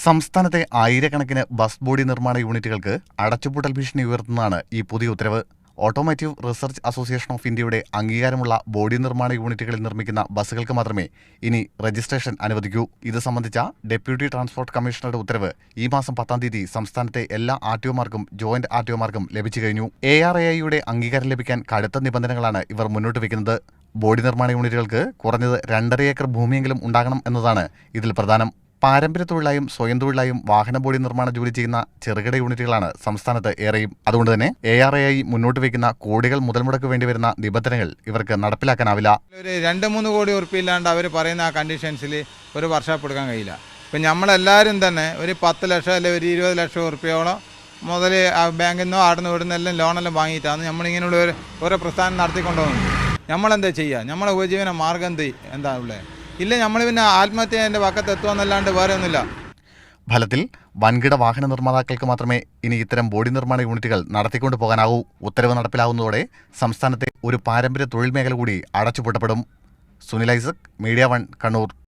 സംസ്ഥാനത്തെ ആയിരക്കണക്കിന് bus body നിർമ്മാണ യൂണിറ്റുകൾക്ക് അടച്ചുപൂട്ടൽ ഭീഷണി ഉയർത്തുന്നതാണ് ഈ പുതിയ ഉത്തരവ്. ഓട്ടോമോട്ടീവ് റിസർച്ച് അസോസിയേഷൻ ഓഫ് ഇന്ത്യയുടെ അംഗീകാരമുള്ള ബോഡി നിർമ്മാണ യൂണിറ്റുകളിൽ നിർമ്മിക്കുന്ന ബസ്സുകൾക്ക് മാത്രമേ ഇനി രജിസ്ട്രേഷൻ അനുവദിക്കൂ. ഇത് സംബന്ധിച്ച ഡെപ്യൂട്ടി ട്രാൻസ്പോർട്ട് കമ്മീഷണറുടെ ഉത്തരവ് ഈ മാസം 10-ാം തീയതി സംസ്ഥാനത്തെ എല്ലാ ആർടിഒമാർക്കും ജോയിന്റ് ആർടിഒമാർക്കും ലഭിച്ചു കഴിഞ്ഞു. ARAIയുടെ അംഗീകാരം ലഭിക്കാൻ കടുത്ത നിബന്ധനകളാണ് ഇവർ മുന്നോട്ട് വയ്ക്കുന്നത്. ബോഡി നിർമ്മാണ യൂണിറ്റുകൾക്ക് കുറഞ്ഞത് 2.5 ഏക്കർ ഭൂമിയെങ്കിലും ഉണ്ടാകണം എന്നതാണ് ഇതിൽ പ്രധാനം. പാരമ്പര്യ തൊഴിലായും സ്വയം തൊഴിലായും വാഹന ബോഡി നിർമ്മാണ ജോലി ചെയ്യുന്ന ചെറുകിട യൂണിറ്റുകളാണ് സംസ്ഥാനത്ത് ഏറെയും. അതുകൊണ്ട് തന്നെ ARAI മുന്നോട്ട് വയ്ക്കുന്ന കോടികൾ മുതൽ മുടക്ക് വേണ്ടിവരുന്ന നിബന്ധനകൾ ഇവർക്ക് നടപ്പിലാക്കാനാവില്ല. ഒരു 2-3 കോടി ഉറുപ്പില്ലാണ്ട് അവർ പറയുന്ന ആ കണ്ടീഷൻസിൽ ഒരു വർക്ക്ഷോപ്പ് എടുക്കാൻ കഴിയില്ല. ഇപ്പം നമ്മളെല്ലാവരും തന്നെ ഒരു 10 ലക്ഷം അല്ലെങ്കിൽ ഒരു 20 ലക്ഷം ഉറുപ്പിയോളം മുതൽ ബാങ്കിൽ നിന്നോ ആടുന്ന വീടുന്നെല്ലാം ലോണെല്ലാം വാങ്ങിയിട്ടാണ് നമ്മളിങ്ങനെയുള്ള ഓരോ പ്രസ്ഥാനം നടത്തിക്കൊണ്ടുപോകുന്നത്. നമ്മളെന്താ ചെയ്യുക? നമ്മളെ ഉപജീവന മാർഗം എന്താ ഉള്ളത്? ഇല്ല, നമ്മൾ പിന്നെ ആത്മഹത്യ എൻ്റെ പക്കത്ത് എത്തുമെന്നല്ലാണ്ട് വേറെ ഒന്നുമില്ല. ഫലത്തിൽ വൻകിട വാഹന നിർമ്മാതാക്കൾക്ക് മാത്രമേ ഇനി ഇത്തരം ബോഡി നിർമ്മാണ യൂണിറ്റുകൾ നടത്തിക്കൊണ്ടു പോകാനാവൂ. ഉത്തരവ് നടപ്പിലാവുന്നതോടെ സംസ്ഥാനത്തെ ഒരു പാരമ്പര്യ തൊഴിൽ മേഖല കൂടി അടച്ചുപൂട്ടപ്പെടും. സുനിൽ ഐസക്, മീഡിയ 1, കണ്ണൂർ.